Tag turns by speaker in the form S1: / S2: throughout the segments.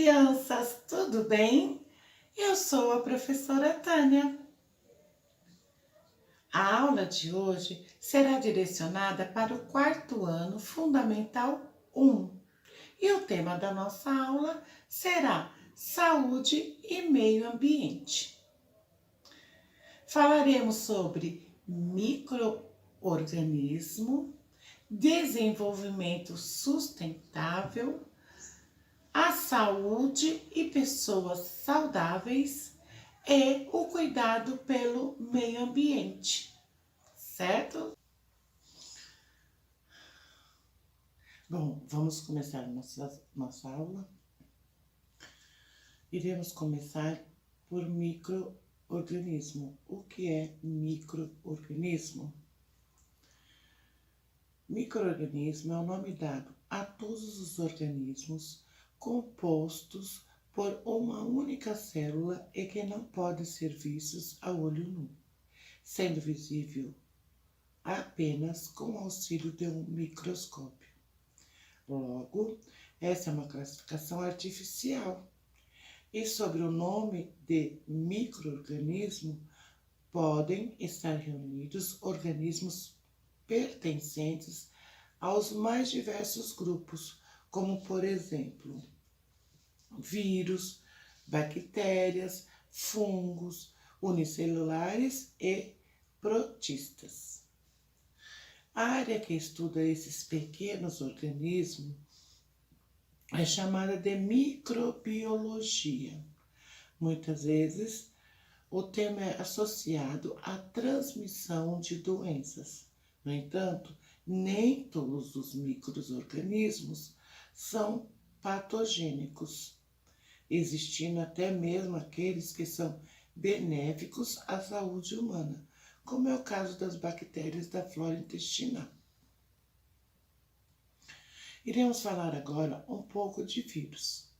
S1: crianças, tudo bem? Eu sou a professora Tânia. A aula de hoje será direcionada para o quarto ano Fundamental 1 e o tema da nossa aula será Saúde e Meio Ambiente. Falaremos sobre micro-organismo, desenvolvimento sustentável, a saúde e pessoas saudáveis e o cuidado pelo meio ambiente, certo? Bom, vamos começar nossa aula. Iremos começar por micro-organismo. O que é micro-organismo? Micro-organismo é o nome dado a todos os organismos compostos por uma única célula e que não podem ser vistos a olho nu, sendo visível apenas com o auxílio de um microscópio. Logo, essa é uma classificação artificial. E sobre o nome de micro-organismo podem estar reunidos organismos pertencentes aos mais diversos grupos, como por exemplo, vírus, bactérias, fungos, unicelulares e protistas. A área que estuda esses pequenos organismos é chamada de microbiologia. Muitas vezes, o tema é associado à transmissão de doenças. No entanto, nem todos os micro-organismos são patogênicos, existindo até mesmo aqueles que são benéficos à saúde humana, como é o caso das bactérias da flora intestinal. Iremos falar agora um pouco de vírus.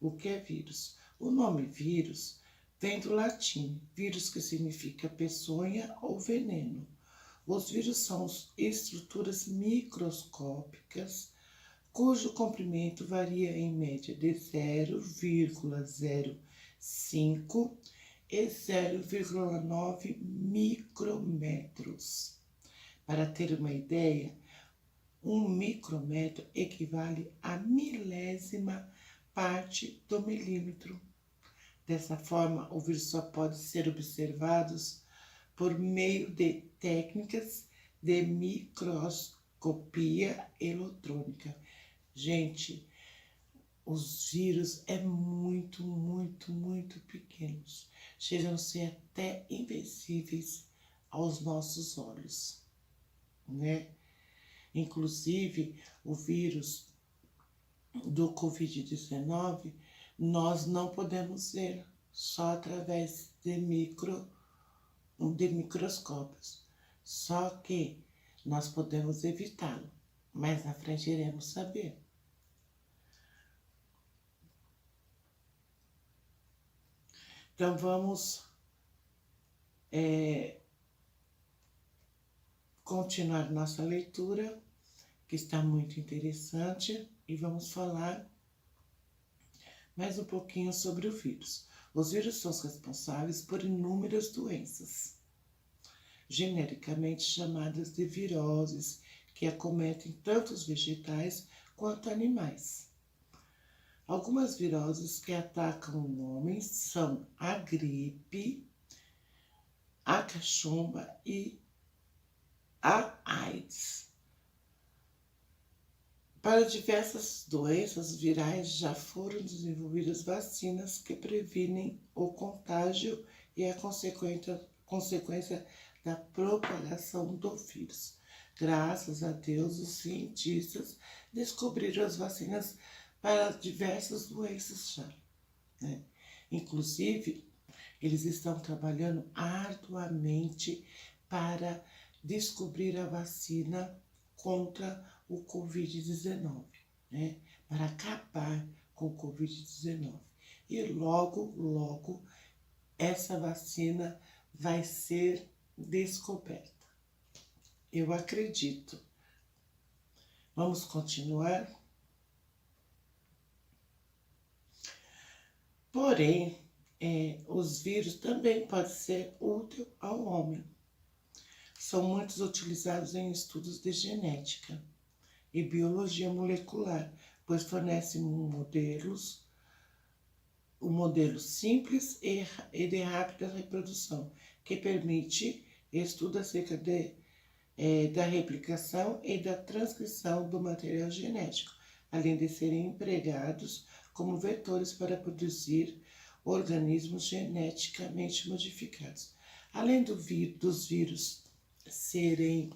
S1: O que é vírus? O nome vírus vem do latim, vírus que significa peçonha ou veneno. Os vírus são estruturas microscópicas cujo comprimento varia em média de 0,05 e 0,9 micrômetros. Para ter uma ideia, um micrômetro equivale a milésima parte do milímetro. Dessa forma, o vírus só pode ser observado por meio de técnicas de microscopia eletrônica. Gente, os vírus é muito pequenos. Chegam a ser até invisíveis aos nossos olhos, né? Inclusive, o vírus do Covid-19, nós não podemos ver só através de microscópios. Só que nós podemos evitá-lo, mas na frente iremos saber. Então, vamos continuar nossa leitura, que está muito interessante, e vamos falar mais um pouquinho sobre o vírus. Os vírus são responsáveis por inúmeras doenças, genericamente chamadas de viroses, que acometem tanto os vegetais quanto animais. Algumas viroses que atacam homens são a gripe, a cachumba e a AIDS. Para diversas doenças virais já foram desenvolvidas vacinas que previnem o contágio e a consequência da propagação do vírus. Graças a Deus, os cientistas descobriram as vacinas para diversas doenças já, né? Inclusive, eles estão trabalhando arduamente para descobrir a vacina contra o Covid-19, né? Para acabar com o Covid-19. E logo, essa vacina vai ser descoberta. Eu acredito. Vamos continuar? Porém, os vírus também podem ser úteis ao homem. São muitos utilizados em estudos de genética e biologia molecular, pois fornecem um modelo simples e de rápida reprodução, que permite estudo acerca da replicação e da transcrição do material genético, além de serem empregados como vetores para produzir organismos geneticamente modificados. Além dos vírus serem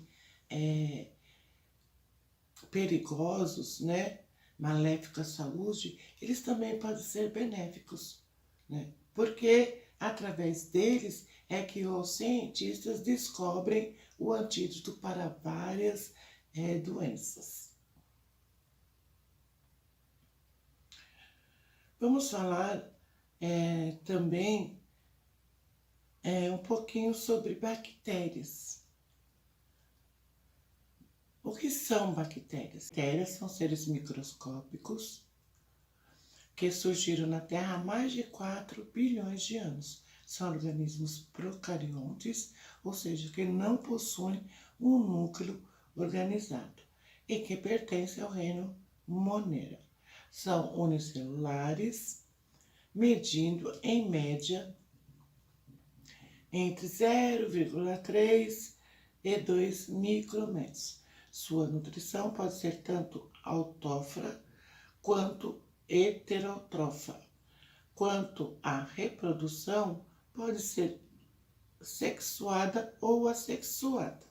S1: perigosos, né, maléficos à saúde, eles também podem ser benéficos, né, porque através deles é que os cientistas descobrem o antídoto para várias doenças. Vamos falar também um pouquinho sobre bactérias. O que são bactérias? Bactérias são seres microscópicos que surgiram na Terra há mais de 4 bilhões de anos. São organismos procariontes, ou seja, que não possuem um núcleo organizado e que pertencem ao reino Monera. São unicelulares, medindo em média entre 0,3 e 2 micrômetros. Sua nutrição pode ser tanto autótrofa quanto heterótrofa. Quanto à reprodução, pode ser sexuada ou assexuada.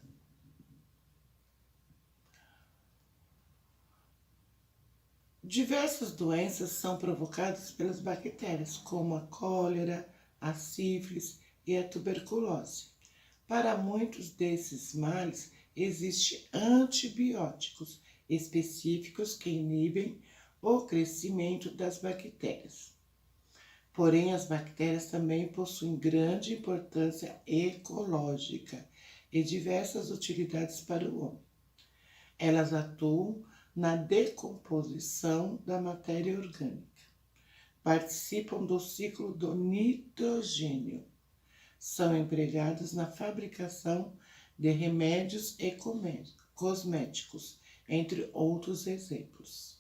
S1: Diversas doenças são provocadas pelas bactérias, como a cólera, a sífilis e a tuberculose. Para muitos desses males, existem antibióticos específicos que inibem o crescimento das bactérias. Porém, as bactérias também possuem grande importância ecológica e diversas utilidades para o homem. Elas atuam na decomposição da matéria orgânica, participam do ciclo do nitrogênio, são empregadas na fabricação de remédios e cosméticos, entre outros exemplos.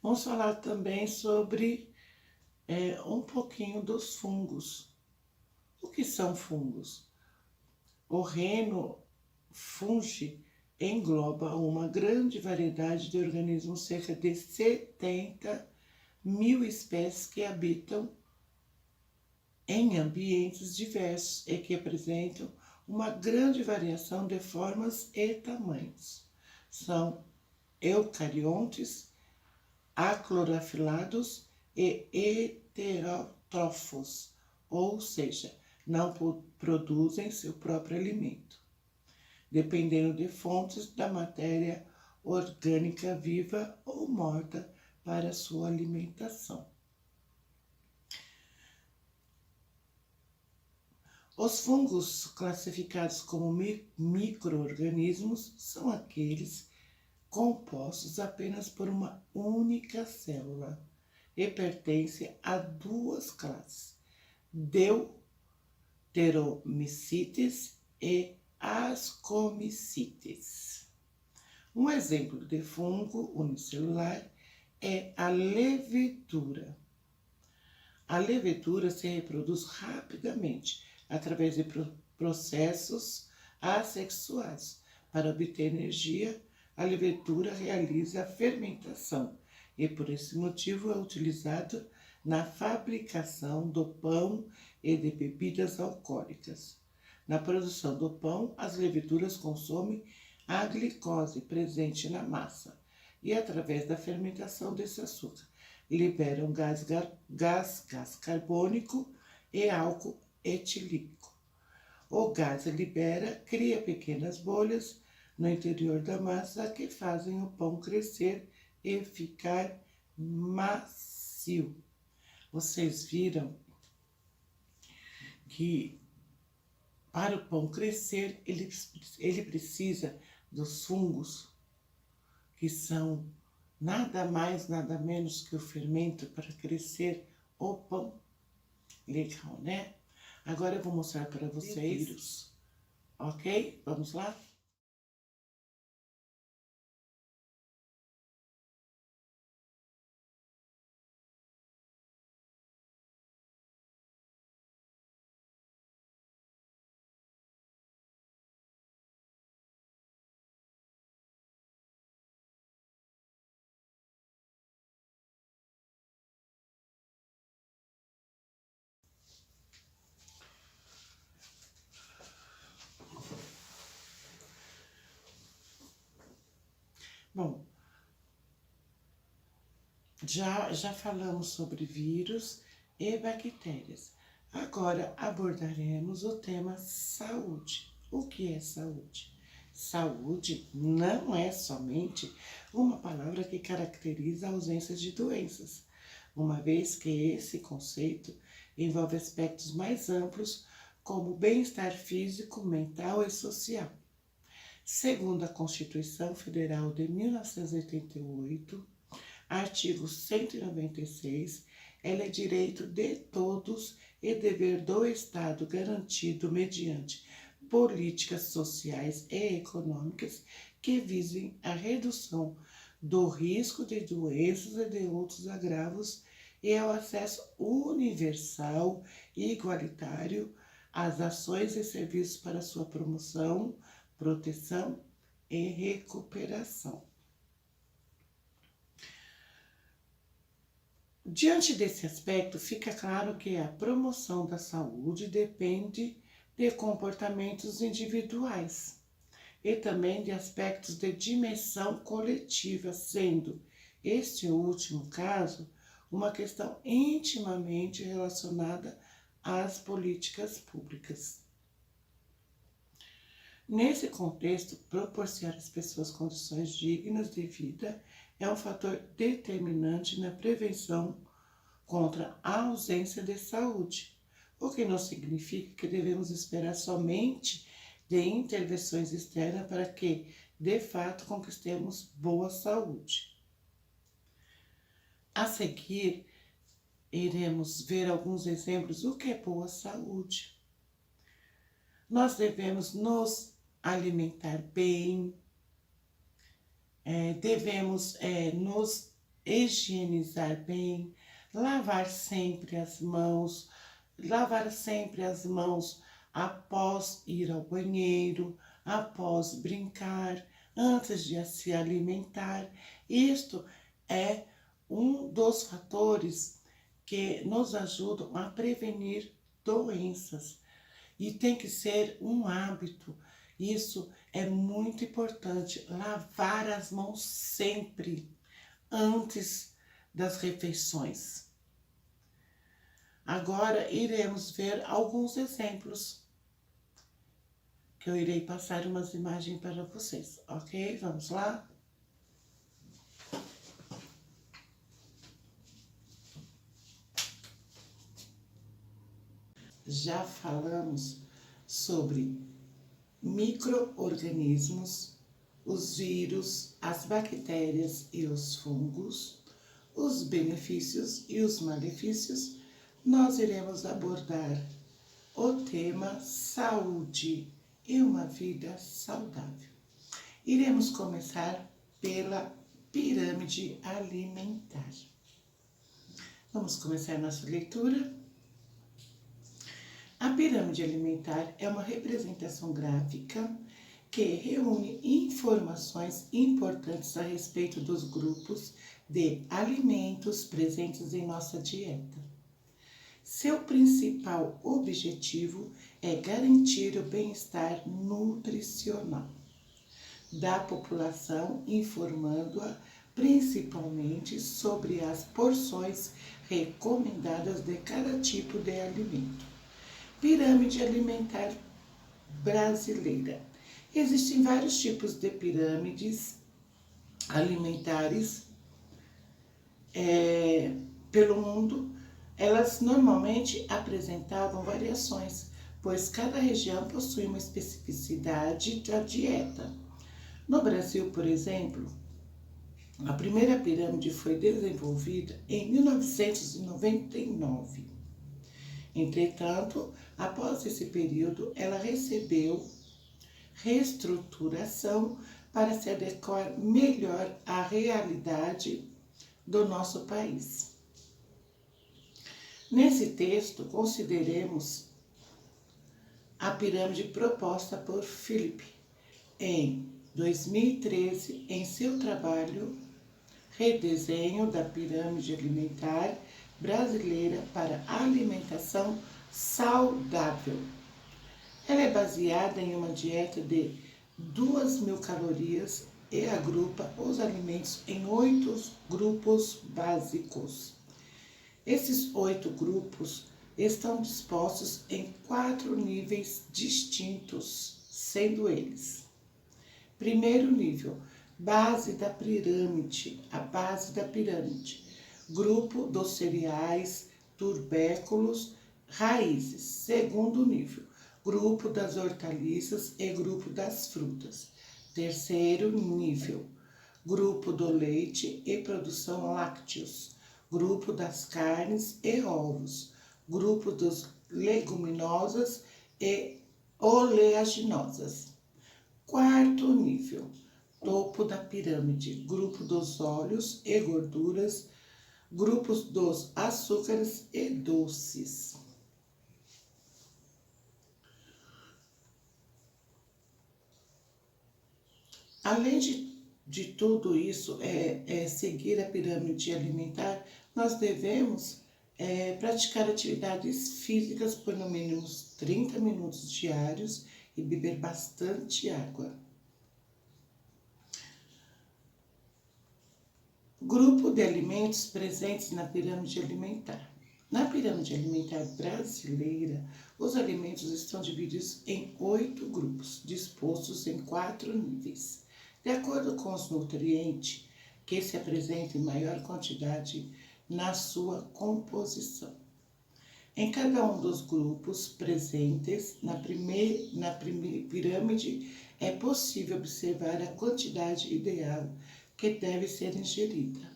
S1: Vamos falar também sobre um pouquinho dos fungos. O que são fungos? O reino fungi engloba uma grande variedade de organismos, cerca de 70 mil espécies que habitam em ambientes diversos e que apresentam uma grande variação de formas e tamanhos. São eucariontes, aclorofilados e heterótrofos, ou seja, não produzem seu próprio alimento, dependendo de fontes da matéria orgânica viva ou morta para sua alimentação. Os fungos, classificados como micro-organismos, são aqueles compostos apenas por uma única célula e pertencem a duas classes, deuteromicites e ascomicites. Um exemplo de fungo unicelular é a levedura. A levedura se reproduz rapidamente através de processos assexuados. Para obter energia, a levedura realiza a fermentação e, por esse motivo, é utilizada na fabricação do pão e de bebidas alcoólicas. Na produção do pão, as leveduras consomem a glicose presente na massa e, através da fermentação desse açúcar, liberam gás carbônico e álcool etílico. O gás cria pequenas bolhas no interior da massa que fazem o pão crescer e ficar macio. Vocês viram que para o pão crescer ele precisa dos fungos que são nada mais, nada menos que o fermento para crescer o pão. Legal, né? Agora eu vou mostrar para vocês, ok? Vamos lá? Bom, já falamos sobre vírus e bactérias. Agora abordaremos o tema saúde. O que é saúde? Saúde não é somente uma palavra que caracteriza a ausência de doenças, uma vez que esse conceito envolve aspectos mais amplos como bem-estar físico, mental e social. Segundo a Constituição Federal de 1988, artigo 196, ela é direito de todos e dever do Estado garantido mediante políticas sociais e econômicas que visem a redução do risco de doenças e de outros agravos e ao acesso universal e igualitário às ações e serviços para sua promoção, proteção e recuperação. Diante desse aspecto, fica claro que a promoção da saúde depende de comportamentos individuais e também de aspectos de dimensão coletiva, sendo este último caso uma questão intimamente relacionada às políticas públicas. Nesse contexto, proporcionar às pessoas condições dignas de vida é um fator determinante na prevenção contra a ausência de saúde, o que não significa que devemos esperar somente de intervenções externas para que, de fato, conquistemos boa saúde. A seguir, iremos ver alguns exemplos do que é boa saúde. Nós devemos nos alimentar bem, devemos nos higienizar bem, lavar sempre as mãos após ir ao banheiro, após brincar, antes de se alimentar. Isto é um dos fatores que nos ajudam a prevenir doenças. E tem que ser um hábito. Isso é muito importante. Lavar as mãos sempre, antes das refeições. Agora iremos ver alguns exemplos, que eu irei passar umas imagens para vocês, ok? Vamos lá? Já falamos sobre micro-organismos, os vírus, as bactérias e os fungos, os benefícios e os malefícios. Nós iremos abordar o tema saúde e uma vida saudável. Iremos começar pela pirâmide alimentar. Vamos começar nossa leitura? A pirâmide alimentar é uma representação gráfica que reúne informações importantes a respeito dos grupos de alimentos presentes em nossa dieta. Seu principal objetivo é garantir o bem-estar nutricional da população, informando-a principalmente sobre as porções recomendadas de cada tipo de alimento. Pirâmide alimentar brasileira. Existem vários tipos de pirâmides alimentares pelo mundo. Elas normalmente apresentavam variações, pois cada região possui uma especificidade da dieta. No Brasil, por exemplo, A primeira pirâmide foi desenvolvida em 1999. Entretanto, após esse período, ela recebeu reestruturação para se adequar melhor à realidade do nosso país. Nesse texto, consideremos a pirâmide proposta por Philip em 2013 em seu trabalho Redesenho da Pirâmide Alimentar Brasileira para Alimentação Saudável. Ela é baseada em uma dieta de 2.000 calorias e agrupa os alimentos em 8 grupos básicos. Esses 8 grupos estão dispostos em 4 níveis distintos, sendo eles: primeiro nível, base da pirâmide, a base da pirâmide, grupo dos cereais, tubérculos, raízes. Segundo nível, grupo das hortaliças e grupo das frutas. Terceiro nível, grupo do leite e produção lácteos, grupo das carnes e ovos, grupo dos leguminosas e oleaginosas. Quarto nível, topo da pirâmide, grupo dos óleos e gorduras, grupos dos açúcares e doces. Além de tudo isso, seguir a pirâmide alimentar, nós devemos praticar atividades físicas por no mínimo 30 minutos diários e beber bastante água. Grupo de alimentos presentes na pirâmide alimentar. Na pirâmide alimentar brasileira, os alimentos estão divididos em 8 grupos, dispostos em 4 níveis. De acordo com os nutrientes que se apresentam em maior quantidade na sua composição. Em cada um dos grupos presentes na pirâmide, é possível observar a quantidade ideal que deve ser ingerida.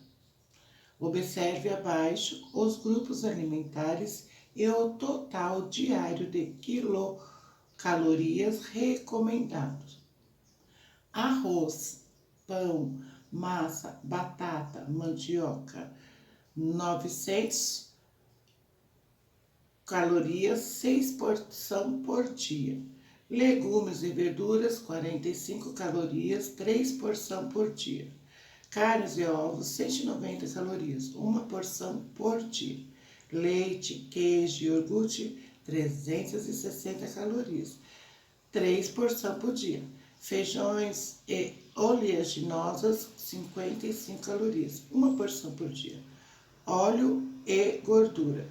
S1: Observe abaixo os grupos alimentares e o total diário de quilocalorias recomendados. Arroz, pão, massa, batata, mandioca, 900 calorias, 6 porções por dia. Legumes e verduras, 45 calorias, 3 porções por dia. Carnes e ovos, 190 calorias, 1 porção por dia. Leite, queijo e iogurte, 360 calorias, 3 porções por dia. Feijões e oleaginosas, 55 calorias, 1 porção por dia. Óleo e gordura,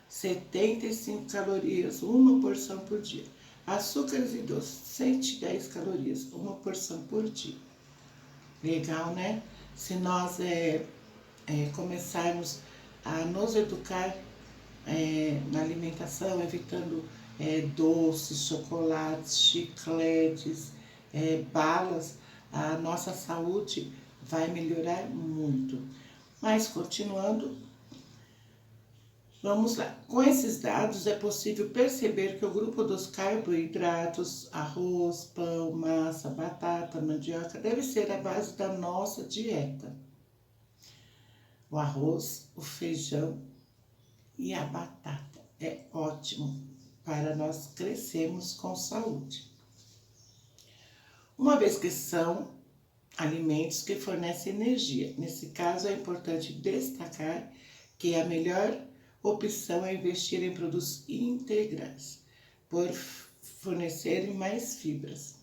S1: 75 calorias, 1 porção por dia. Açúcares e doces, 110 calorias, 1 porção por dia. Legal, né? Se nós começarmos a nos educar na alimentação, evitando doces, chocolates, chicletes, balas, a nossa saúde vai melhorar muito. Mas continuando, vamos lá. Com esses dados é possível perceber que o grupo dos carboidratos, arroz, pão, massa, batata, mandioca, deve ser a base da nossa dieta. O arroz, o feijão e a batata é ótimo para nós crescermos com saúde. Uma vez que são alimentos que fornecem energia. Nesse caso, é importante destacar que a melhor opção é investir em produtos integrais, por fornecerem mais fibras.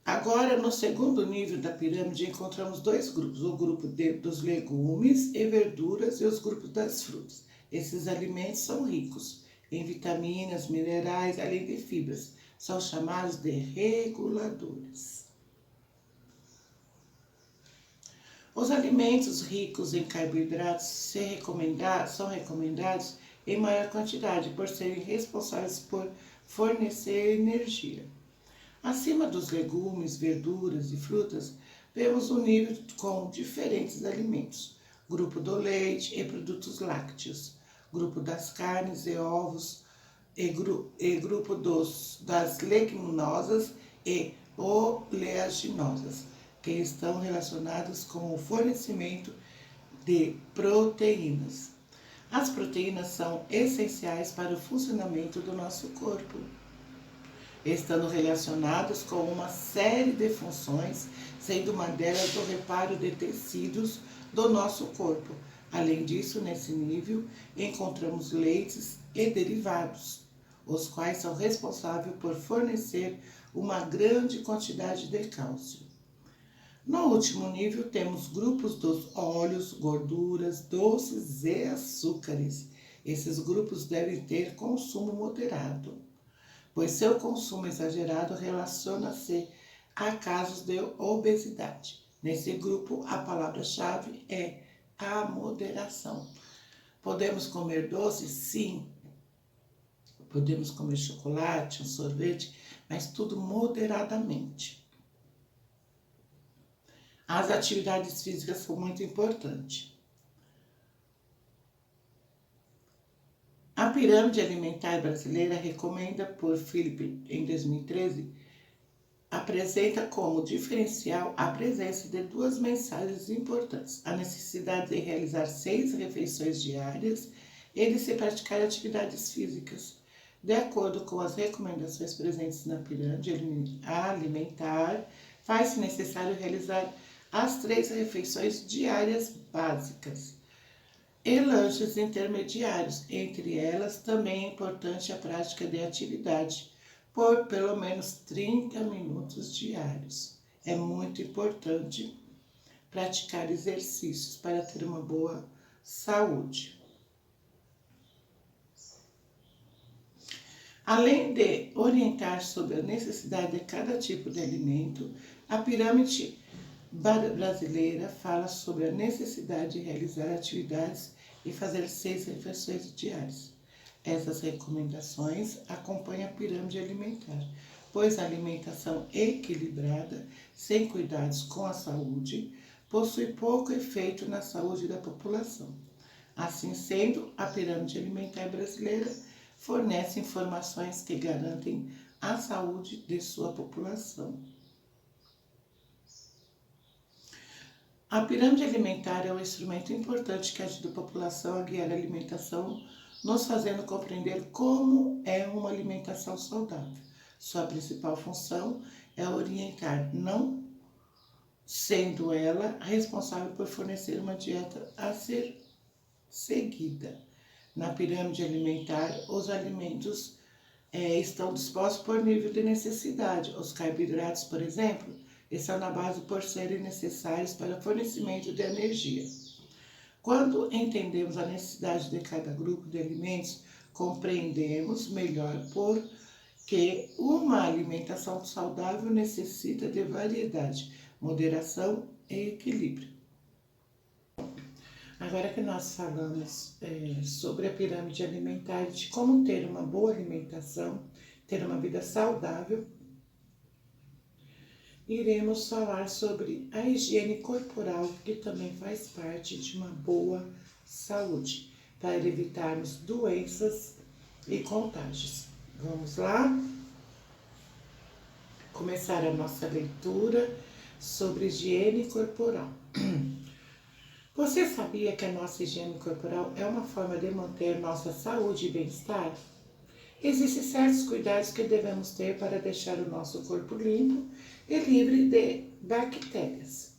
S1: Agora, no segundo nível da pirâmide, encontramos 2 grupos, o grupo dos legumes e verduras e os grupos das frutas. Esses alimentos são ricos em vitaminas, minerais, além de fibras. São chamados de reguladores. Os alimentos ricos em carboidratos são recomendados em maior quantidade, por serem responsáveis por fornecer energia. Acima dos legumes, verduras e frutas, vemos um nível com diferentes alimentos. Grupo do leite e produtos lácteos. Grupo das carnes e ovos e grupo das leguminosas e oleaginosas, que estão relacionados com o fornecimento de proteínas. As proteínas são essenciais para o funcionamento do nosso corpo, estando relacionados com uma série de funções, sendo uma delas o reparo de tecidos do nosso corpo. Além disso, nesse nível, encontramos leites e derivados, os quais são responsáveis por fornecer uma grande quantidade de cálcio. No último nível, temos grupos dos óleos, gorduras, doces e açúcares. Esses grupos devem ter consumo moderado, pois seu consumo exagerado relaciona-se a casos de obesidade. Nesse grupo, a palavra-chave é a moderação. Podemos comer doces? Sim. Podemos comer chocolate, um sorvete, mas tudo moderadamente. As atividades físicas são muito importantes. A Pirâmide Alimentar Brasileira, recomenda por Philip em 2013, apresenta como diferencial a presença de duas mensagens importantes: a necessidade de realizar 6 refeições diárias e de se praticar atividades físicas. De acordo com as recomendações presentes na pirâmide alimentar, faz-se necessário realizar as 3 refeições diárias básicas e lanches intermediários. Entre elas, também é importante a prática de atividade por pelo menos 30 minutos diários. É muito importante praticar exercícios para ter uma boa saúde. Além de orientar sobre a necessidade de cada tipo de alimento, a pirâmide brasileira fala sobre a necessidade de realizar atividades e fazer 6 refeições diárias. Essas recomendações acompanham a pirâmide alimentar, pois a alimentação equilibrada, sem cuidados com a saúde, possui pouco efeito na saúde da população. Assim sendo, a pirâmide alimentar brasileira fornece informações que garantem a saúde de sua população. A pirâmide alimentar é um instrumento importante que ajuda a população a guiar a alimentação, nos fazendo compreender como é uma alimentação saudável. Sua principal função é orientar, não sendo ela responsável por fornecer uma dieta a ser seguida. Na pirâmide alimentar, os alimentos estão dispostos por nível de necessidade. Os carboidratos, por exemplo, estão na base por serem necessários para o fornecimento de energia. Quando entendemos a necessidade de cada grupo de alimentos, compreendemos melhor por que uma alimentação saudável necessita de variedade, moderação e equilíbrio. Agora que nós falamos sobre a pirâmide alimentar e de como ter uma boa alimentação, ter uma vida saudável, iremos falar sobre a higiene corporal, que também faz parte de uma boa saúde, para evitarmos doenças e contágios. Vamos lá? Começar a nossa leitura sobre higiene corporal. Você sabia que a nossa higiene corporal é uma forma de manter nossa saúde e bem-estar? Existem certos cuidados que devemos ter para deixar o nosso corpo limpo e livre de bactérias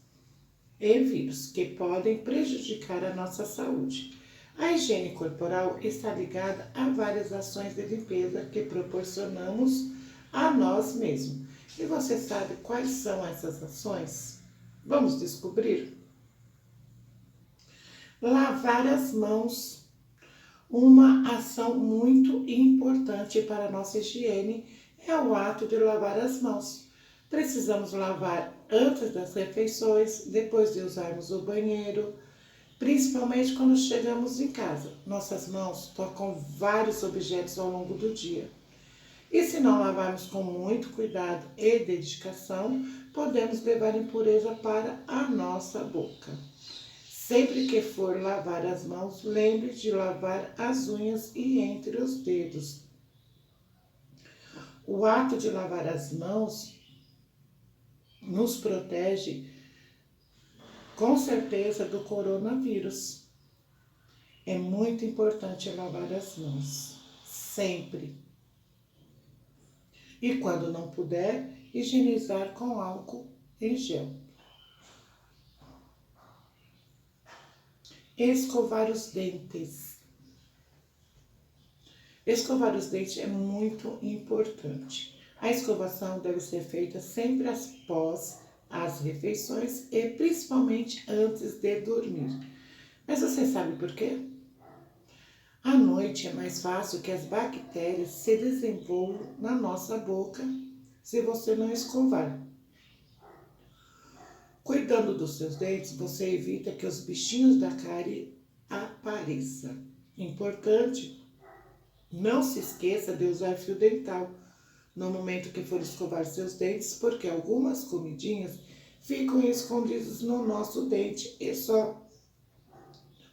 S1: e vírus que podem prejudicar a nossa saúde. A higiene corporal está ligada a várias ações de limpeza que proporcionamos a nós mesmos. E você sabe quais são essas ações? Vamos descobrir? Lavar as mãos. Uma ação muito importante para a nossa higiene é o ato de lavar as mãos. Precisamos lavar antes das refeições, depois de usarmos o banheiro, principalmente quando chegamos em casa. Nossas mãos tocam vários objetos ao longo do dia. E se não lavarmos com muito cuidado e dedicação, podemos levar impureza para a nossa boca. Sempre que for lavar as mãos, lembre de lavar as unhas e entre os dedos. O ato de lavar as mãos nos protege com certeza do coronavírus. É muito importante lavar as mãos, sempre. E quando não puder, higienizar com álcool em gel. Escovar os dentes. Escovar os dentes é muito importante. A escovação deve ser feita sempre após as refeições e principalmente antes de dormir. Mas você sabe por quê? À noite é mais fácil que as bactérias se desenvolvam na nossa boca se você não escovar. Cuidando dos seus dentes, você evita que os bichinhos da cárie apareçam. Importante, não se esqueça de usar fio dental no momento que for escovar seus dentes, porque algumas comidinhas ficam escondidas no nosso dente e só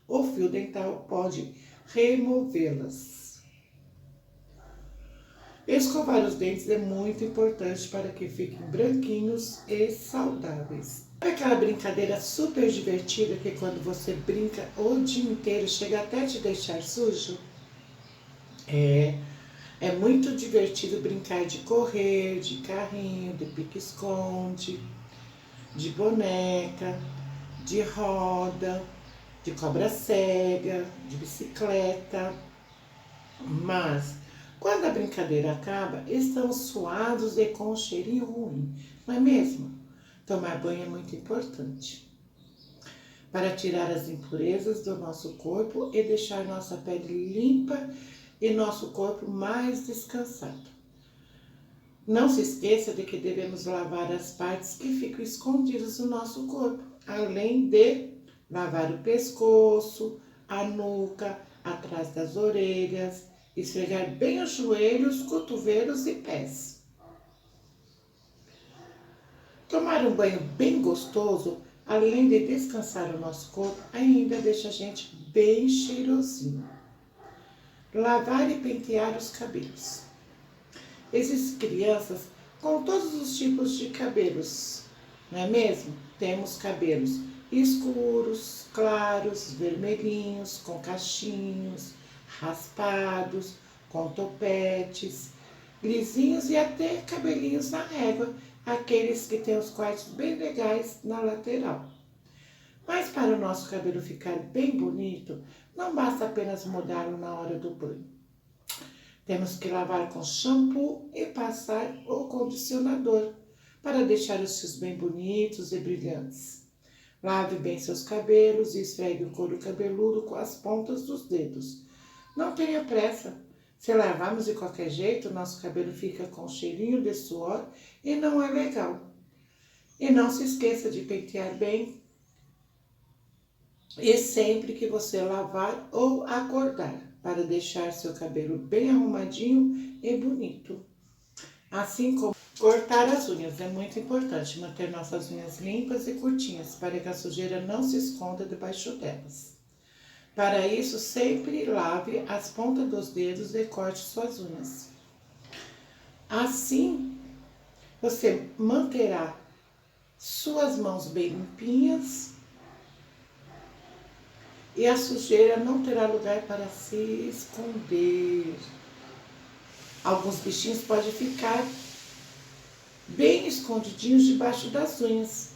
S1: o fio dental pode removê-las. Escovar os dentes é muito importante para que fiquem branquinhos e saudáveis. Sabe aquela brincadeira super divertida que quando você brinca o dia inteiro chega até te deixar sujo? É muito divertido brincar de correr, de carrinho, de pique-esconde, de boneca, de roda, de cobra cega, de bicicleta. Mas, quando a brincadeira acaba, estamos suados e com um cheirinho ruim, não é mesmo? Tomar banho é muito importante para tirar as impurezas do nosso corpo e deixar nossa pele limpa e nosso corpo mais descansado. Não se esqueça de que devemos lavar as partes que ficam escondidas no nosso corpo, além de lavar o pescoço, a nuca, atrás das orelhas, esfregar bem os joelhos, cotovelos e pés. Tomar um banho bem gostoso, além de descansar o nosso corpo, ainda deixa a gente bem cheirosinho. Lavar e pentear os cabelos. Existem crianças com todos os tipos de cabelos, não é mesmo? Temos cabelos escuros, claros, vermelhinhos, com cachinhos, raspados, com topetes, lisinhos e até cabelinhos na régua, aqueles que têm os cortes bem legais na lateral. Mas para o nosso cabelo ficar bem bonito, não basta apenas mudá-lo na hora do banho. Temos que lavar com shampoo e passar o condicionador para deixar os fios bem bonitos e brilhantes. Lave bem seus cabelos e esfregue o couro cabeludo com as pontas dos dedos. Não tenha pressa. Se lavarmos de qualquer jeito, nosso cabelo fica com cheirinho de suor e não é legal. E não se esqueça de pentear bem e sempre que você lavar ou acordar, para deixar seu cabelo bem arrumadinho e bonito. Assim como cortar as unhas, é muito importante manter nossas unhas limpas e curtinhas, para que a sujeira não se esconda debaixo delas. Para isso, sempre lave as pontas dos dedos e corte suas unhas. Assim, você manterá suas mãos bem limpinhas e a sujeira não terá lugar para se esconder. Alguns bichinhos podem ficar bem escondidinhos debaixo das unhas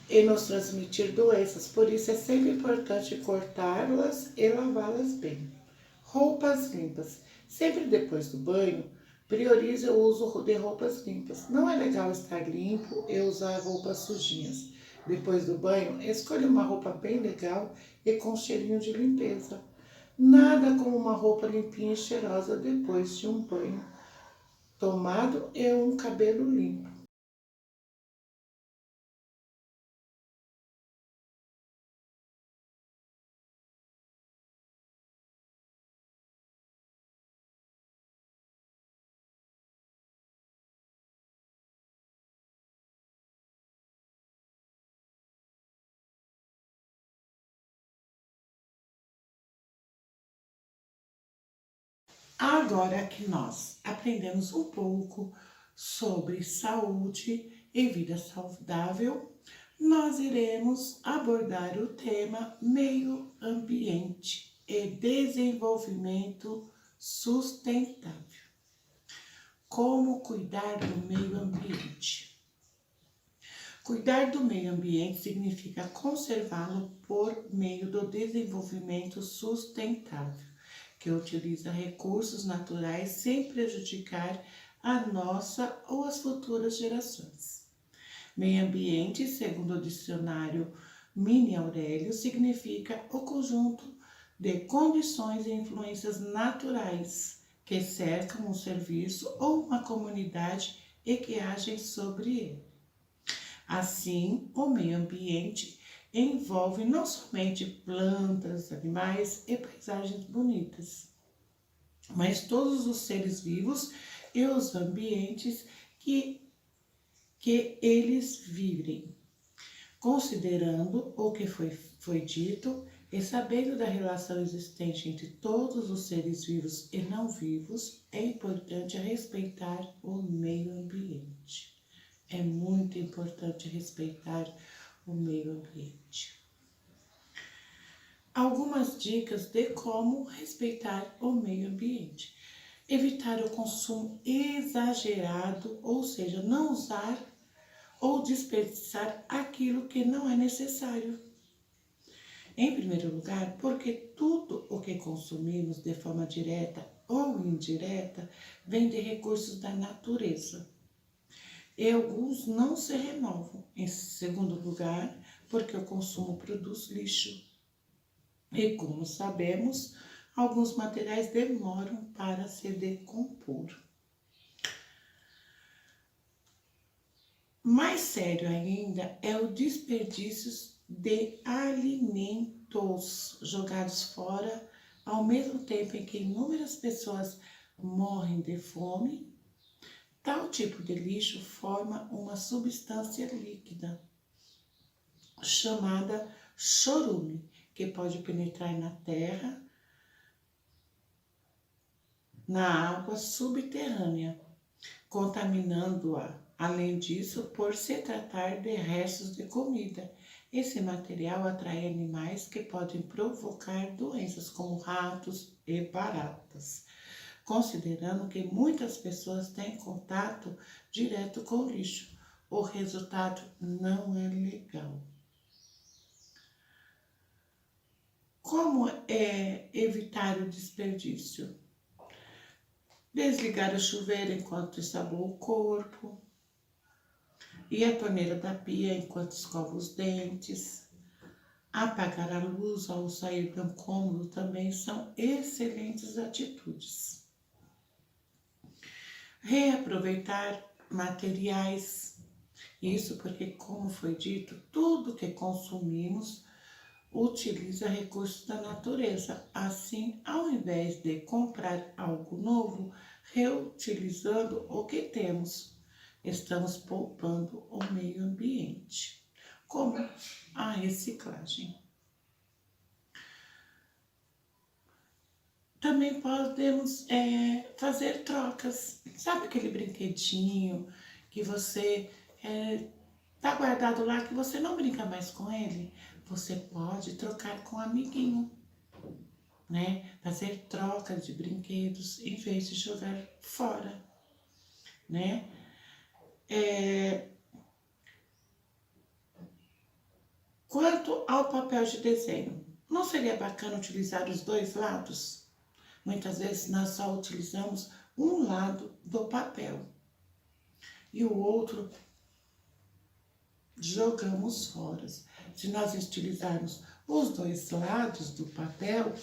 S1: e nos transmitir doenças. Por isso é sempre importante cortá-las e lavá-las bem. Roupas limpas. Sempre depois do banho, priorize o uso de roupas limpas. Não é legal estar limpo e usar roupas sujinhas. Depois do banho, escolha uma roupa bem legal e com cheirinho de limpeza. Nada como uma roupa limpinha e cheirosa depois de um banho tomado e um cabelo limpo. Agora que nós aprendemos um pouco sobre saúde e vida saudável, nós iremos abordar o tema meio ambiente e desenvolvimento sustentável. Como cuidar do meio ambiente? Cuidar do meio ambiente significa conservá-lo por meio do desenvolvimento sustentável, que utiliza recursos naturais sem prejudicar a nossa ou as futuras gerações. Meio ambiente, segundo o dicionário Mini Aurélio, significa o conjunto de condições e influências naturais que cercam um serviço ou uma comunidade e que agem sobre ele. Assim, o meio ambiente envolve não somente plantas, animais e paisagens bonitas, mas todos os seres vivos e os ambientes que eles vivem. Considerando o que foi dito e sabendo da relação existente entre todos os seres vivos e não vivos, é importante respeitar o meio ambiente. É muito importante respeitar o meio ambiente. Algumas dicas de como respeitar o meio ambiente. Evitar o consumo exagerado, ou seja, não usar ou desperdiçar aquilo que não é necessário. Em primeiro lugar, porque tudo o que consumimos de forma direta ou indireta vem de recursos da natureza. E alguns não se renovam. Em segundo lugar, porque o consumo produz lixo. E como sabemos, alguns materiais demoram para se decompor. Mais sério ainda é o desperdício de alimentos jogados fora, ao mesmo tempo em que inúmeras pessoas morrem de fome. Tal tipo de lixo forma uma substância líquida chamada chorume, que pode penetrar na terra, na água subterrânea, contaminando-a. Além disso, por se tratar de restos de comida, esse material atrai animais que podem provocar doenças como ratos e baratas. Considerando que muitas pessoas têm contato direto com o lixo, o resultado não é legal. Como é evitar o desperdício? Desligar o chuveiro enquanto ensaboa o corpo e a torneira da pia enquanto escova os dentes. Apagar a luz ao sair do cômodo também são excelentes atitudes. Reaproveitar materiais. Isso porque, como foi dito, tudo que consumimos utiliza recursos da natureza. Assim, ao invés de comprar algo novo, reutilizando o que temos, estamos poupando o meio ambiente, como a reciclagem. Também podemos fazer trocas. Sabe aquele brinquedinho que você tá guardado lá, que você não brinca mais com ele? Você pode trocar com um amiguinho, né? Fazer troca de brinquedos em vez de jogar fora, né? Quanto ao papel de desenho, não seria bacana utilizar os dois lados? Muitas vezes nós só utilizamos um lado do papel e o outro jogamos fora. Se nós utilizarmos os dois lados do papel,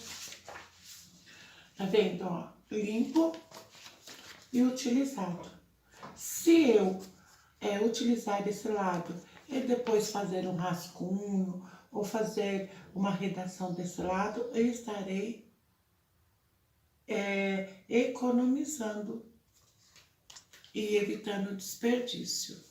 S1: tá vendo, ó? Limpo e utilizado. Se eu utilizar esse lado e depois fazer um rascunho ou fazer uma redação desse lado, eu estarei economizando e evitando desperdício.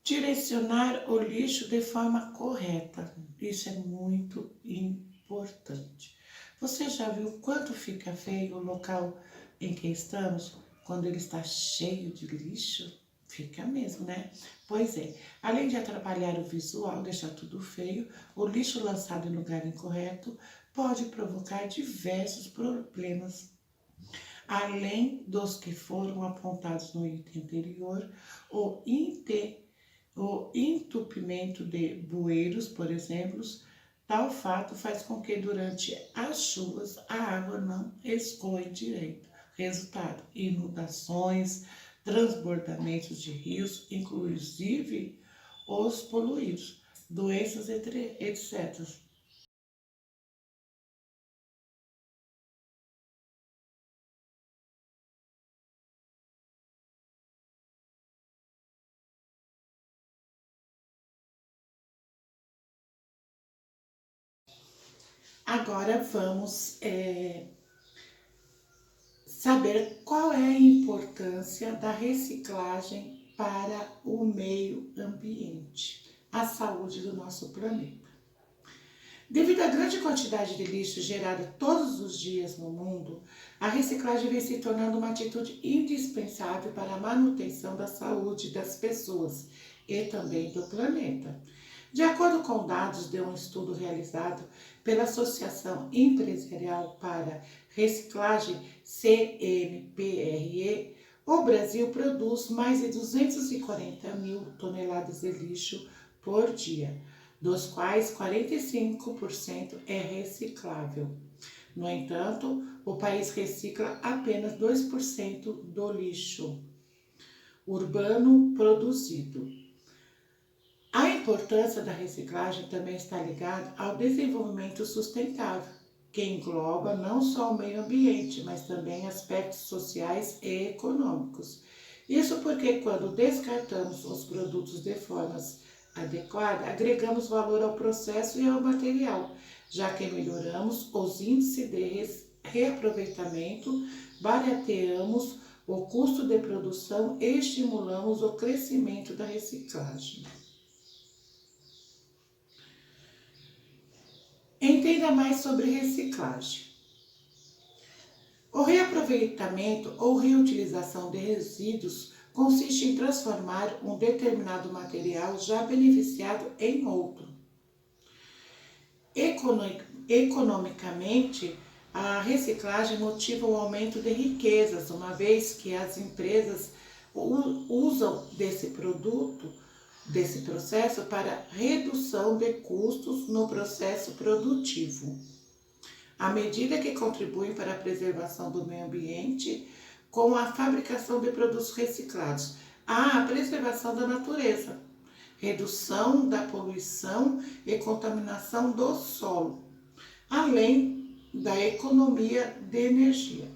S1: Direcionar o lixo de forma correta. Isso é muito importante. Você já viu quanto fica feio o local em que estamos quando ele está cheio de lixo? Fica mesmo, né? Pois é, além de atrapalhar o visual, deixar tudo feio, o lixo lançado em lugar incorreto pode provocar diversos problemas, além dos que foram apontados no item anterior. O entupimento de bueiros, por exemplo, tal fato faz com que durante as chuvas a água não escoe direito. Resultado: inundações, transbordamentos de rios, inclusive os poluídos, doenças, etc. Agora vamos saber qual é a importância da reciclagem para o meio ambiente, a saúde do nosso planeta. Devido à grande quantidade de lixo gerada todos os dias no mundo, a reciclagem vem se tornando uma atitude indispensável para a manutenção da saúde das pessoas e também do planeta. De acordo com dados de um estudo realizado pela Associação Empresarial para Reciclagem, CMPRE, o Brasil produz mais de 240 mil toneladas de lixo por dia, dos quais 45% é reciclável. No entanto, o país recicla apenas 2% do lixo urbano produzido. A importância da reciclagem também está ligada ao desenvolvimento sustentável, que engloba não só o meio ambiente, mas também aspectos sociais e econômicos. Isso porque quando descartamos os produtos de formas adequada, agregamos valor ao processo e ao material, já que melhoramos os índices de reaproveitamento, barateamos o custo de produção e estimulamos o crescimento da reciclagem. Entenda mais sobre reciclagem. O reaproveitamento ou reutilização de resíduos consiste em transformar um determinado material já beneficiado em outro. Economicamente, a reciclagem motiva o aumento de riquezas, uma vez que as empresas usam desse processo para redução de custos no processo produtivo, à medida que contribuem para a preservação do meio ambiente com a fabricação de produtos reciclados, há a preservação da natureza, redução da poluição e contaminação do solo, além da economia de energia.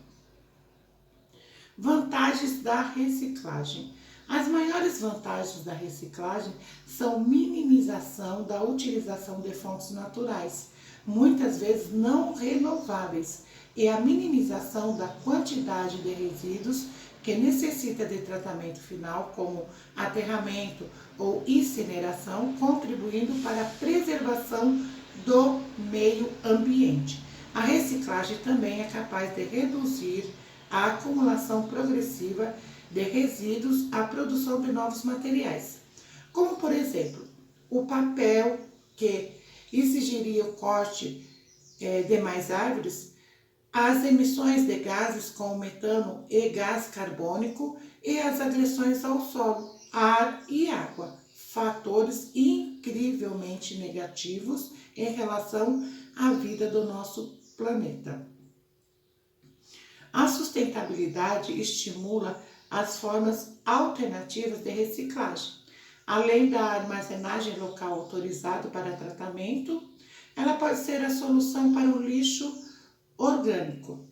S1: Vantagens da reciclagem. As maiores vantagens da reciclagem são minimização da utilização de fontes naturais, muitas vezes não renováveis, e a minimização da quantidade de resíduos que necessita de tratamento final, como aterramento ou incineração, contribuindo para a preservação do meio ambiente. A reciclagem também é capaz de reduzir a acumulação progressiva de resíduos à produção de novos materiais, como por exemplo, o papel, que exigiria o corte de mais árvores, as emissões de gases como metano e gás carbônico e as agressões ao solo, ar e água, fatores incrivelmente negativos em relação à vida do nosso planeta. A sustentabilidade estimula as formas alternativas de reciclagem. Além da armazenagem local autorizada para tratamento, ela pode ser a solução para o lixo orgânico.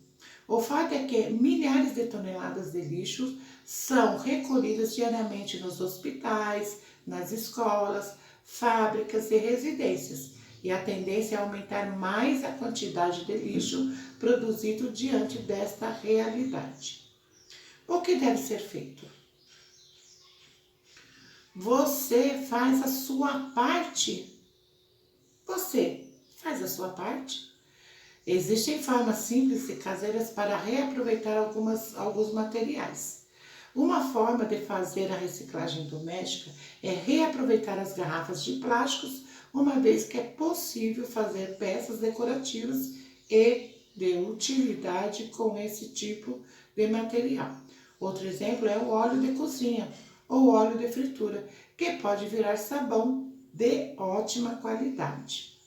S1: O fato é que milhares de toneladas de lixo são recolhidas diariamente nos hospitais, nas escolas, fábricas e residências, e a tendência é aumentar mais a quantidade de lixo produzido diante desta realidade. O que deve ser feito? Você faz a sua parte. Você faz a sua parte? Existem formas simples e caseiras para reaproveitar alguns materiais. Uma forma de fazer a reciclagem doméstica é reaproveitar as garrafas de plásticos, uma vez que é possível fazer peças decorativas e de utilidade com esse tipo de material. Outro exemplo é o óleo de cozinha ou óleo de fritura, que pode virar sabão de ótima qualidade.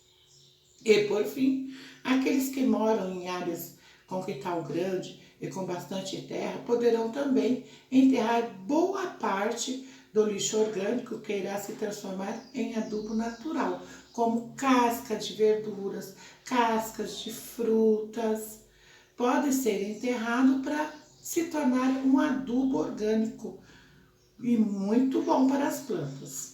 S1: E, por fim, aqueles que moram em áreas com quintal grande e com bastante terra poderão também enterrar boa parte do lixo orgânico que irá se transformar em adubo natural, como casca de verduras, cascas de frutas. Pode ser enterrado para se tornar um adubo orgânico e muito bom para as plantas.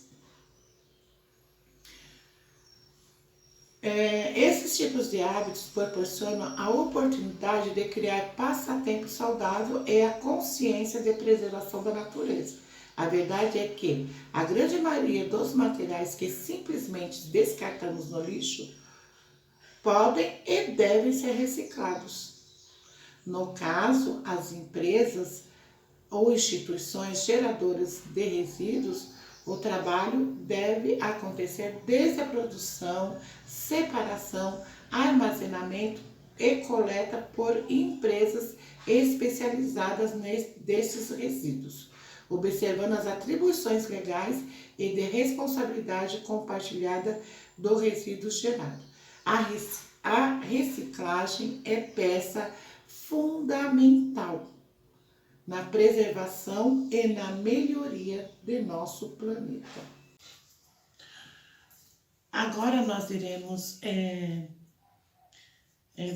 S1: Esses tipos de hábitos proporcionam a oportunidade de criar passatempo saudável e a consciência de preservação da natureza. A verdade é que a grande maioria dos materiais que simplesmente descartamos no lixo podem e devem ser reciclados. No caso, as empresas ou instituições geradoras de resíduos, o trabalho deve acontecer desde a produção, separação, armazenamento e coleta por empresas especializadas desses resíduos, observando as atribuições legais e de responsabilidade compartilhada do resíduo gerado. A reciclagem é peça fundamental na preservação e na melhoria de nosso planeta. Agora nós iremos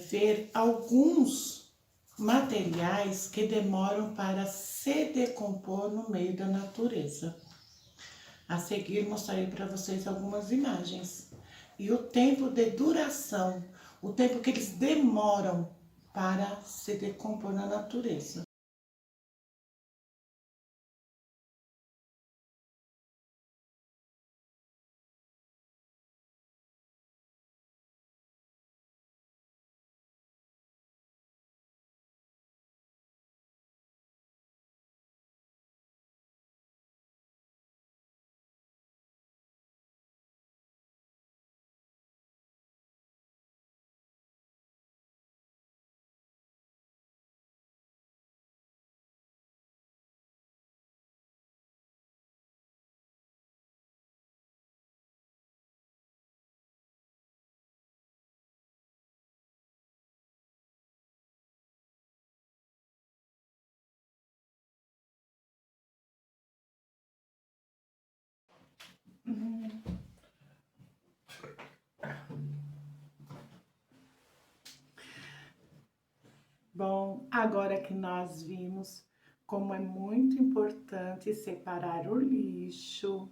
S1: ver alguns materiais que demoram para se decompor no meio da natureza. A seguir mostrarei para vocês algumas imagens e o tempo de duração, o tempo que eles demoram para se decompor na natureza. Bom, agora que nós vimos como é muito importante separar o lixo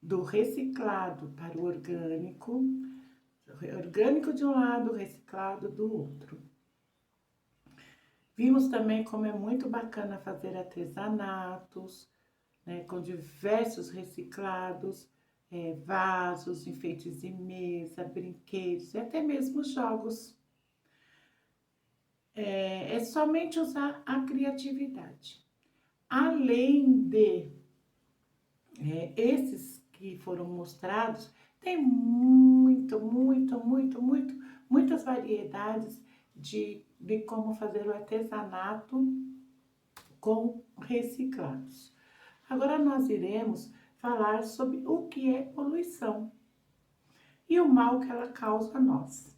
S1: do reciclado para o orgânico de um lado, reciclado do outro. Vimos também como é muito bacana fazer artesanatos, né, com diversos reciclados, vasos, enfeites de mesa, brinquedos e até mesmo jogos. É somente usar a criatividade. Além de esses que foram mostrados, tem muitas variedades de como fazer o artesanato com reciclados. Agora nós iremos falar sobre o que é poluição e o mal que ela causa a nós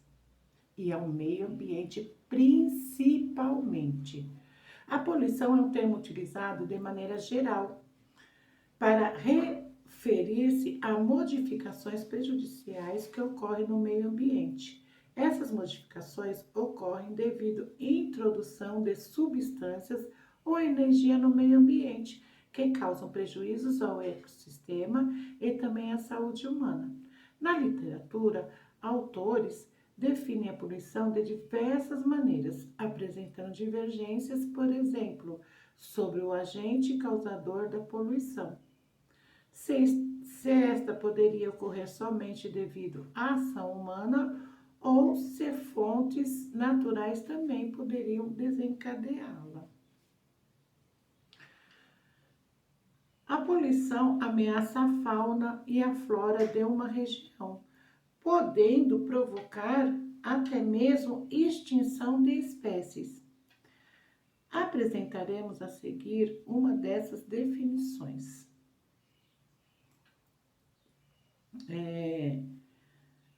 S1: e ao meio ambiente principalmente. A poluição é um termo utilizado de maneira geral para referir-se a modificações prejudiciais que ocorrem no meio ambiente. Essas modificações ocorrem devido à introdução de substâncias ou energia no meio ambiente, que causam prejuízos ao ecossistema e também à saúde humana. Na literatura, autores definem a poluição de diversas maneiras, apresentando divergências, por exemplo, sobre o agente causador da poluição. Se esta poderia ocorrer somente devido à ação humana ou se fontes naturais também poderiam desencadeá-la. A poluição ameaça a fauna e a flora de uma região, podendo provocar até mesmo extinção de espécies. Apresentaremos a seguir uma dessas definições.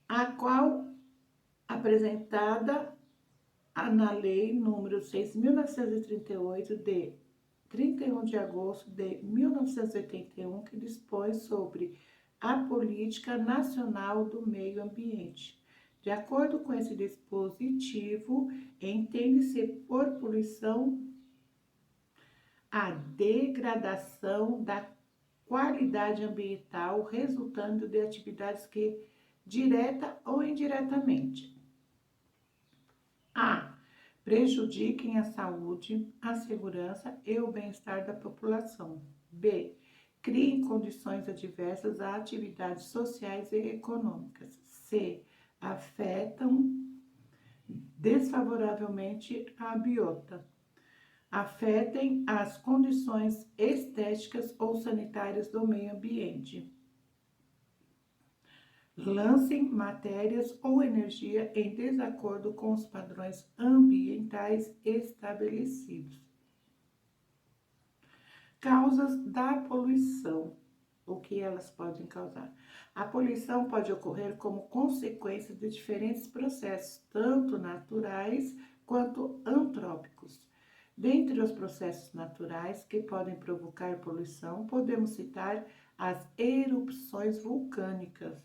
S1: A qual apresentada na Lei número 6.938 de 31 de agosto de 1981, que dispõe sobre a Política Nacional do Meio Ambiente. De acordo com esse dispositivo, entende-se por poluição a degradação da qualidade ambiental resultando de atividades que, direta ou indiretamente, a. prejudiquem a saúde, a segurança e o bem-estar da população. B. Criem condições adversas a atividades sociais e econômicas. C. Afetam desfavoravelmente a biota. Afetem as condições estéticas ou sanitárias do meio ambiente. Lancem matérias ou energia em desacordo com os padrões ambientais estabelecidos. Causas da poluição. O que elas podem causar? A poluição pode ocorrer como consequência de diferentes processos, tanto naturais quanto antrópicos. Dentre os processos naturais que podem provocar poluição, podemos citar as erupções vulcânicas,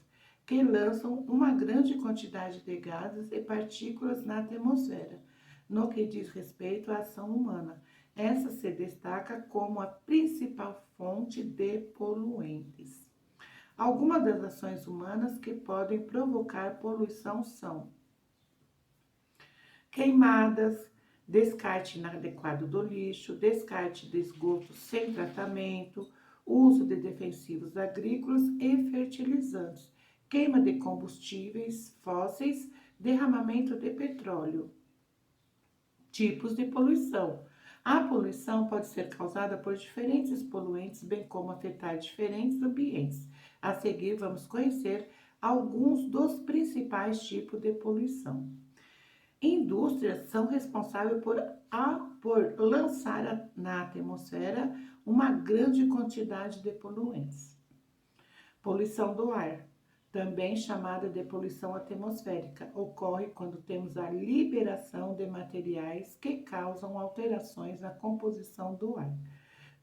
S1: que lançam uma grande quantidade de gases e partículas na atmosfera. No que diz respeito à ação humana, essa se destaca como a principal fonte de poluentes. Algumas das ações humanas que podem provocar poluição são queimadas, descarte inadequado do lixo, descarte de esgoto sem tratamento, uso de defensivos agrícolas e fertilizantes, queima de combustíveis fósseis, derramamento de petróleo. Tipos de poluição. A poluição pode ser causada por diferentes poluentes, bem como afetar diferentes ambientes. A seguir, vamos conhecer alguns dos principais tipos de poluição. Indústrias são responsáveis por lançar na atmosfera uma grande quantidade de poluentes. Poluição do ar, também chamada de poluição atmosférica, ocorre quando temos a liberação de materiais que causam alterações na composição do ar,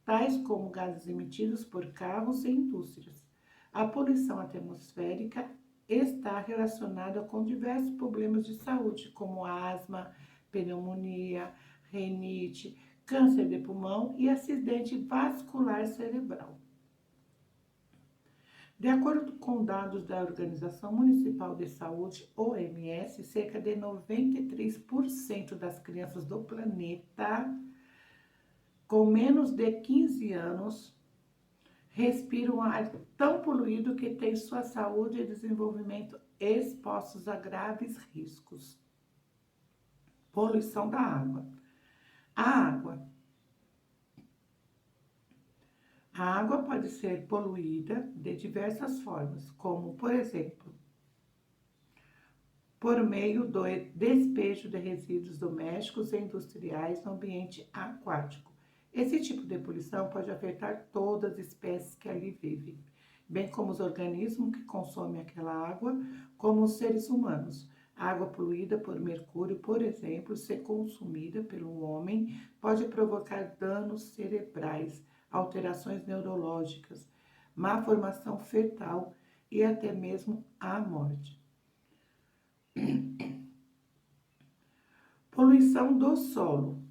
S1: tais como gases emitidos por carros e indústrias. A poluição atmosférica está relacionada com diversos problemas de saúde, como asma, pneumonia, rinite, câncer de pulmão e acidente vascular cerebral. De acordo com dados da Organização Municipal de Saúde, OMS, cerca de 93% das crianças do planeta com menos de 15 anos respiram um ar tão poluído que tem sua saúde e desenvolvimento expostos a graves riscos. Poluição da água. A água pode ser poluída de diversas formas, como, por exemplo, por meio do despejo de resíduos domésticos e industriais no ambiente aquático. Esse tipo de poluição pode afetar todas as espécies que ali vivem, bem como os organismos que consomem aquela água, como os seres humanos. A água poluída por mercúrio, por exemplo, se consumida pelo homem, pode provocar danos cerebrais, alterações neurológicas, má formação fetal e até mesmo a morte. Poluição do solo.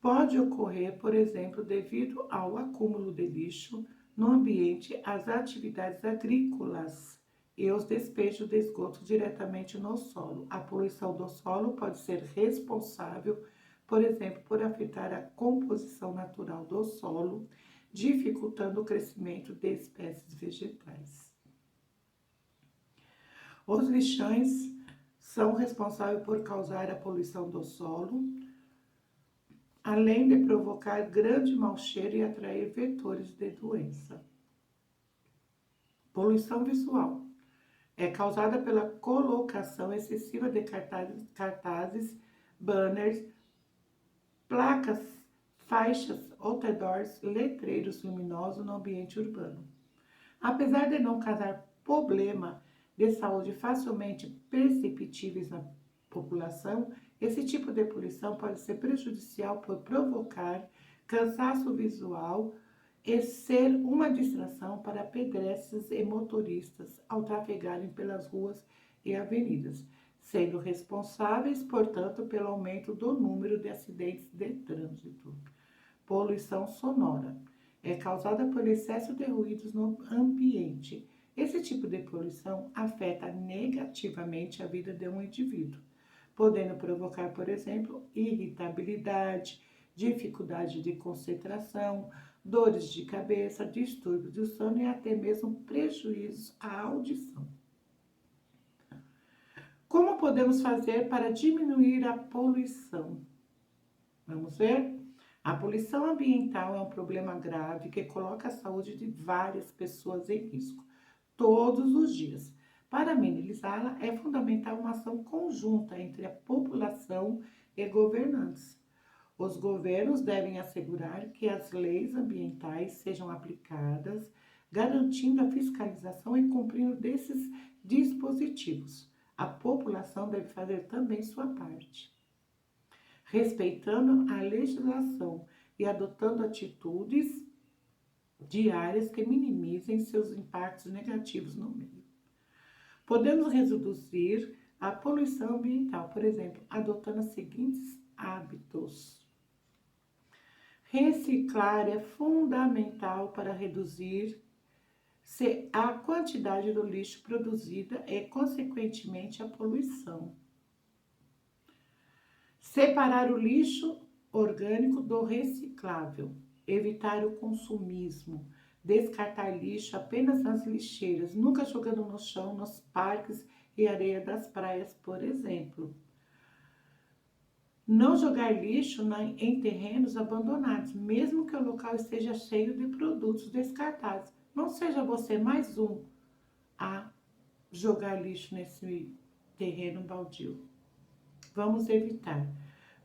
S1: Pode ocorrer, por exemplo, devido ao acúmulo de lixo no ambiente, às atividades agrícolas e os despejos de esgoto diretamente no solo. A poluição do solo pode ser responsável, por exemplo, por afetar a composição natural do solo, dificultando o crescimento de espécies vegetais. Os lixões são responsáveis por causar a poluição do solo, além de provocar grande mau cheiro e atrair vetores de doença. Poluição visual é causada pela colocação excessiva de cartazes, banners, placas, faixas, outdoors, letreiros luminosos no ambiente urbano. Apesar de não causar problema de saúde facilmente perceptíveis na população, esse tipo de poluição pode ser prejudicial por provocar cansaço visual e ser uma distração para pedestres e motoristas ao trafegarem pelas ruas e avenidas, sendo responsáveis, portanto, pelo aumento do número de acidentes de trânsito. Poluição sonora é causada pelo excesso de ruídos no ambiente. Esse tipo de poluição afeta negativamente a vida de um indivíduo, podendo provocar, por exemplo, irritabilidade, dificuldade de concentração, dores de cabeça, distúrbios do sono e até mesmo prejuízos à audição. Como podemos fazer para diminuir a poluição? Vamos ver? A poluição ambiental é um problema grave que coloca a saúde de várias pessoas em risco, todos os dias. Para minimizá-la, é fundamental uma ação conjunta entre a população e governantes. Os governos devem assegurar que as leis ambientais sejam aplicadas, garantindo a fiscalização e cumprindo desses dispositivos. A população deve fazer também sua parte, respeitando a legislação e adotando atitudes diárias que minimizem seus impactos negativos no meio. Podemos reduzir a poluição ambiental, por exemplo, adotando os seguintes hábitos. Reciclar é fundamental para reduzir a quantidade do lixo produzida e, consequentemente, a poluição. Separar o lixo orgânico do reciclável. Evitar o consumismo. Descartar lixo apenas nas lixeiras, nunca jogando no chão, nos parques e areia das praias, por exemplo. Não jogar lixo em terrenos abandonados, mesmo que o local esteja cheio de produtos descartados. Não seja você mais um a jogar lixo nesse terreno baldio. Vamos evitar.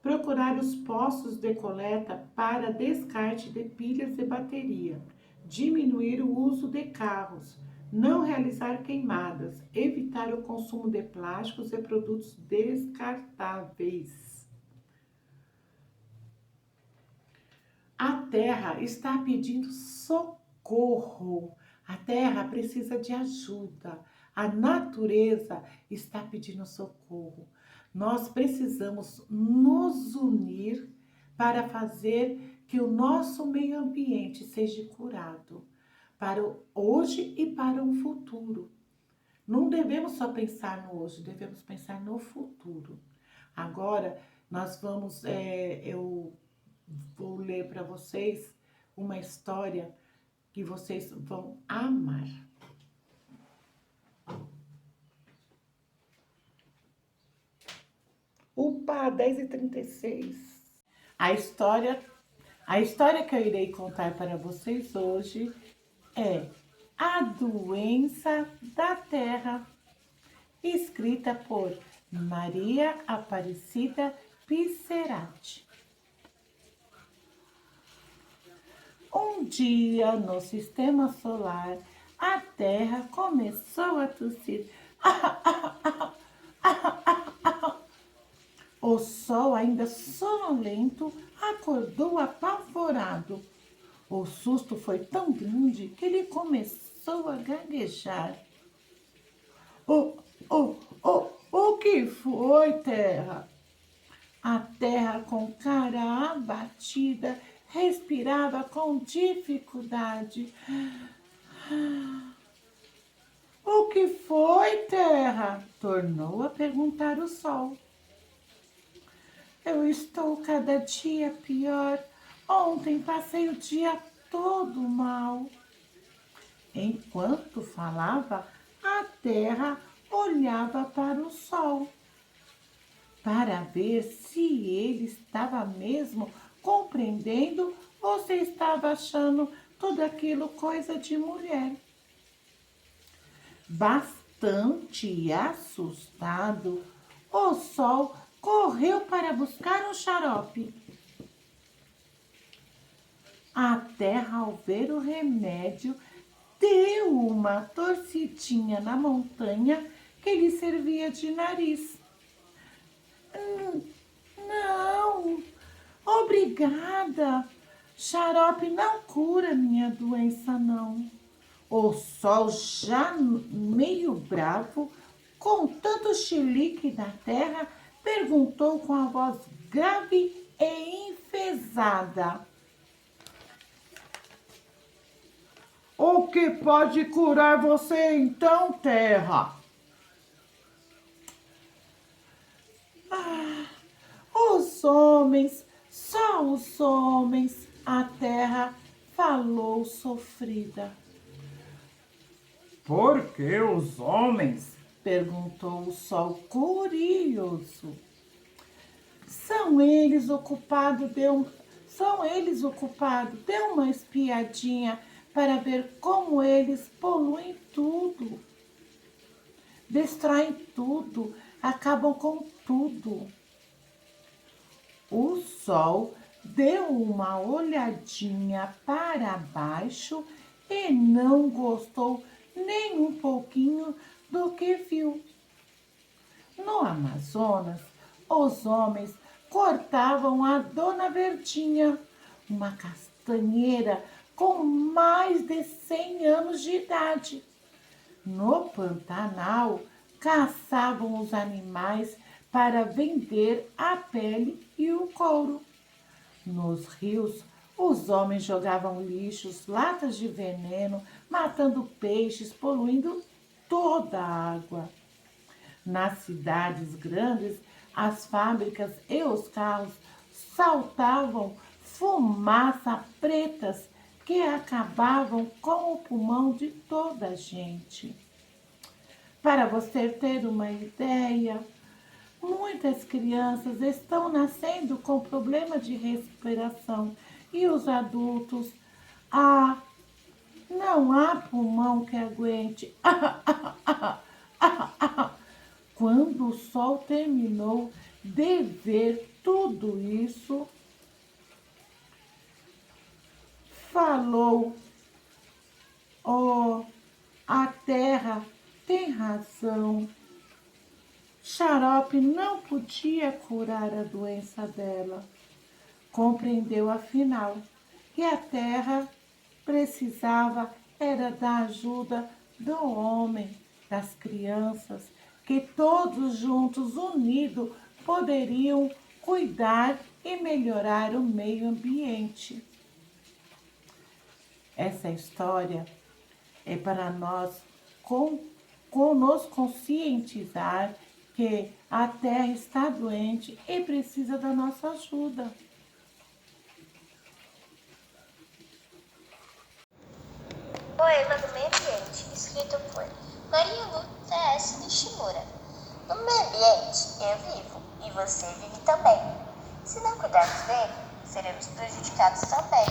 S1: Procurar os postos de coleta para descarte de pilhas e bateria. Diminuir o uso de carros. Não realizar queimadas. Evitar o consumo de plásticos e produtos descartáveis. A Terra está pedindo socorro. A Terra precisa de ajuda. A natureza está pedindo socorro. Nós precisamos nos unir para fazer que o nosso meio ambiente seja curado para o hoje e para o futuro. Não devemos só pensar no hoje, devemos pensar no futuro. Agora, eu vou ler para vocês uma história que vocês vão amar. Opa, 10h36. A história que eu irei contar para vocês hoje é A Doença da Terra, escrita por Maria Aparecida Pisserati. Um dia, no sistema solar, a Terra começou a tossir. O Sol, ainda sonolento, acordou apavorado. O susto foi tão grande que ele começou a gaguejar. O que foi, Terra? A Terra, com cara abatida, respirava com dificuldade. O que foi, Terra? Tornou a perguntar o Sol. Eu estou cada dia pior. Ontem passei o dia todo mal. Enquanto falava, a Terra olhava para o Sol. para ver se ele estava mesmo compreendendo ou se estava achando tudo aquilo coisa de mulher. Bastante assustado, o Sol correu para buscar um xarope. A Terra, ao ver o remédio, deu uma torcidinha na montanha que lhe servia de nariz. Não, obrigada. Xarope não cura minha doença, não. O Sol, já meio bravo, com tanto chilique da terra, perguntou com a voz grave e enfesada: o que pode curar você então, terra? Os homens, só os homens, a terra falou sofrida. Por que os homens? Perguntou o Sol curioso. São eles ocupados, deu uma espiadinha para ver como eles poluem tudo, destroem tudo, acabam com tudo. O Sol deu uma olhadinha para baixo e não gostou nem um pouquinho do que viu. No Amazonas, os homens cortavam a Dona Verdinha, uma castanheira com mais de 100 anos de idade. No Pantanal, caçavam os animais para vender a pele e o couro. Nos rios, os homens jogavam lixos, latas de veneno, matando peixes, poluindo toda a água. Nas cidades grandes, as fábricas e os carros saltavam fumaça pretas que acabavam com o pulmão de toda a gente. Para você ter uma ideia, muitas crianças estão nascendo com problema de respiração e os adultos, não há pulmão que aguente. Quando o Sol terminou de ver tudo isso, falou: a terra tem razão. Xarope não podia curar a doença dela. Compreendeu, afinal, que a terra precisava era da ajuda do homem, das crianças, que todos juntos, unidos, poderiam cuidar e melhorar o meio ambiente. Essa história é para nós nos conscientizar que a terra está doente e precisa da nossa ajuda.
S2: Poema do Meio Ambiente, escrito por Maria Lu T.S. Nishimura. No meio ambiente, eu vivo e você vive também. Se não cuidarmos dele, seremos prejudicados também.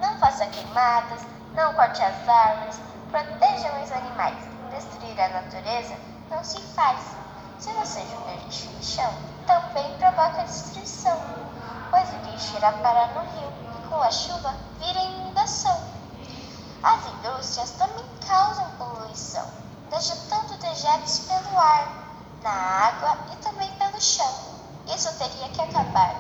S2: Não faça queimadas, não corte as árvores, protejam os animais. Destruir a natureza não se faz. Se você jogar lixo no chão, também provoca destruição, pois o lixo irá parar no rio e com a chuva vira inundação. As indústrias também causam poluição, dejetando dejetos pelo ar, na água e também pelo chão. Isso teria que acabar.